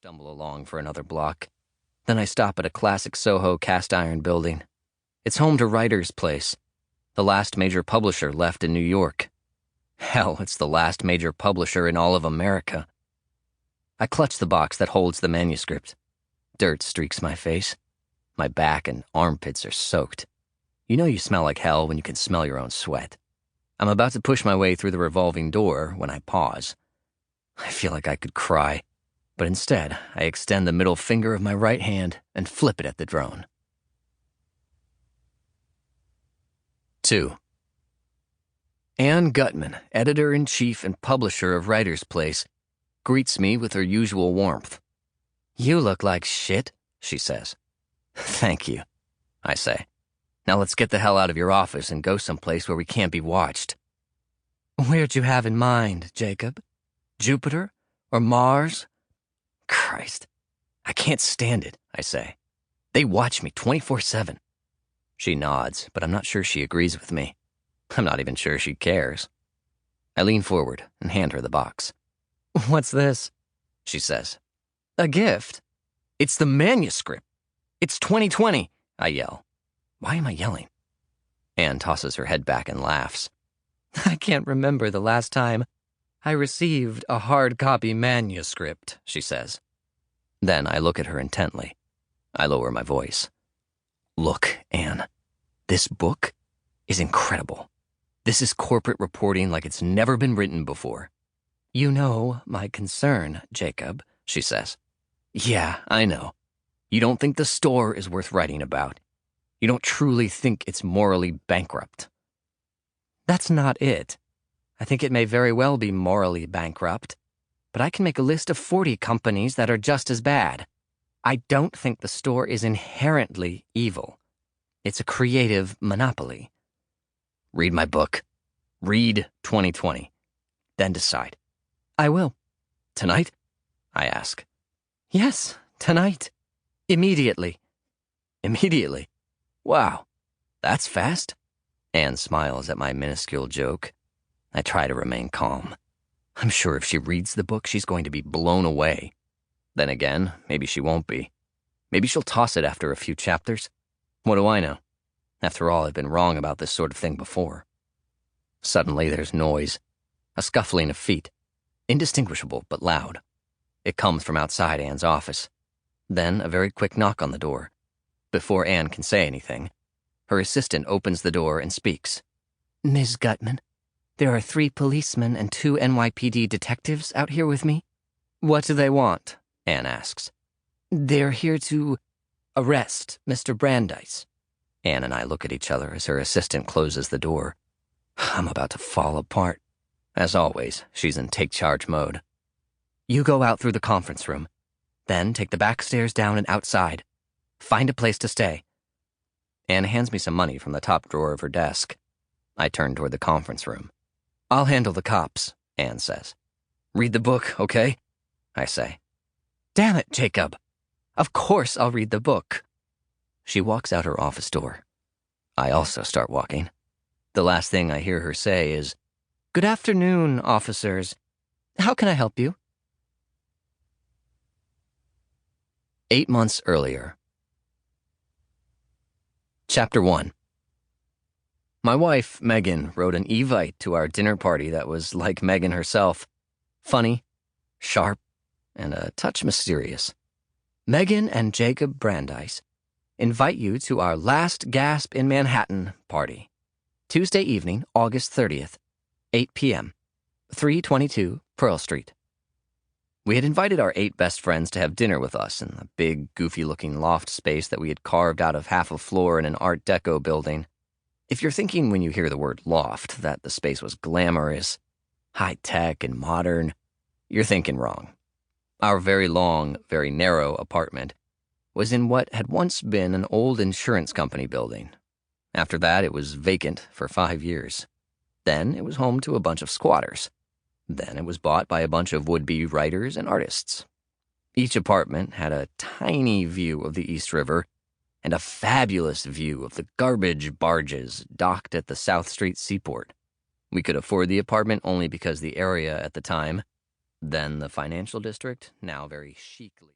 Stumble along for another block. Then I stop at a classic Soho cast-iron building. It's home to Writer's Place, the last major publisher left in New York. Hell, it's the last major publisher in all of America. I clutch the box that holds the manuscript. Dirt streaks my face. My back and armpits are soaked. You know you smell like hell when you can smell your own sweat. I'm about to push my way through the revolving door when I pause. I feel like I could cry, but instead I extend the middle finger of my right hand and flip it at the drone. 2. Anne Gutman, editor-in-chief and publisher of Writer's Place, greets me with her usual warmth. "You look like shit," she says. "Thank you," I say. "Now let's get the hell out of your office and go someplace where we can't be watched." "Where'd you have in mind, Jacob? Jupiter or Mars?" "Christ, I can't stand it," I say. "They watch me 24/7. She nods, but I'm not sure she agrees with me. I'm not even sure she cares. I lean forward and hand her the box. "What's this?" she says. "A gift?" "It's the manuscript. It's 2020, I yell. Why am I yelling? Anne tosses her head back and laughs. "I can't remember the last time I received a hard copy manuscript," she says. Then I look at her intently. I lower my voice. "Look, Anne, this book is incredible. This is corporate reporting like it's never been written before." "You know my concern, Jacob," she says. "Yeah, I know. You don't think the store is worth writing about. You don't truly think it's morally bankrupt." "That's not it. I think it may very well be morally bankrupt, but I can make a list of 40 companies that are just as bad. I don't think the store is inherently evil. It's a creative monopoly." "Read my book. Read 2020. Then decide." "I will." "Tonight?" I ask. "Yes, tonight. Immediately." "Immediately? Wow, that's fast." Anne smiles at my minuscule joke. I try to remain calm. I'm sure if she reads the book, she's going to be blown away. Then again, maybe she won't be. Maybe she'll toss it after a few chapters. What do I know? After all, I've been wrong about this sort of thing before. Suddenly there's noise, a scuffling of feet, indistinguishable but loud. It comes from outside Anne's office. Then a very quick knock on the door. Before Anne can say anything, her assistant opens the door and speaks. "Ms. Gutman, there are 3 policemen and 2 NYPD detectives out here with me." "What do they want?" Anne asks. "They're here to arrest Mr. Brandeis." Anne and I look at each other as her assistant closes the door. I'm about to fall apart. As always, she's in take-charge mode. "You go out through the conference room. Then take the back stairs down and outside. Find a place to stay." Anne hands me some money from the top drawer of her desk. I turn toward the conference room. "I'll handle the cops," Anne says. "Read the book, okay?" I say. "Damn it, Jacob. Of course I'll read the book." She walks out her office door. I also start walking. The last thing I hear her say is, "Good afternoon, officers. How can I help you?" 8 months earlier. Chapter 1. My wife, Megan, wrote an evite to our dinner party that was like Megan herself. Funny, sharp, and a touch mysterious. "Megan and Jacob Brandeis invite you to our last gasp in Manhattan party. Tuesday evening, August 30th, 8 p.m., 322 Pearl Street." We had invited our 8 best friends to have dinner with us in the big, goofy-looking loft space that we had carved out of half a floor in an Art Deco building. If you're thinking when you hear the word loft that the space was glamorous, high-tech, and modern, you're thinking wrong. Our very long, very narrow apartment was in what had once been an old insurance company building. After that, it was vacant for 5 years. Then it was home to a bunch of squatters. Then it was bought by a bunch of would-be writers and artists. Each apartment had a tiny view of the East River and a fabulous view of the garbage barges docked at the South Street seaport. We could afford the apartment only because the area at the time Then the financial district, now very chicly.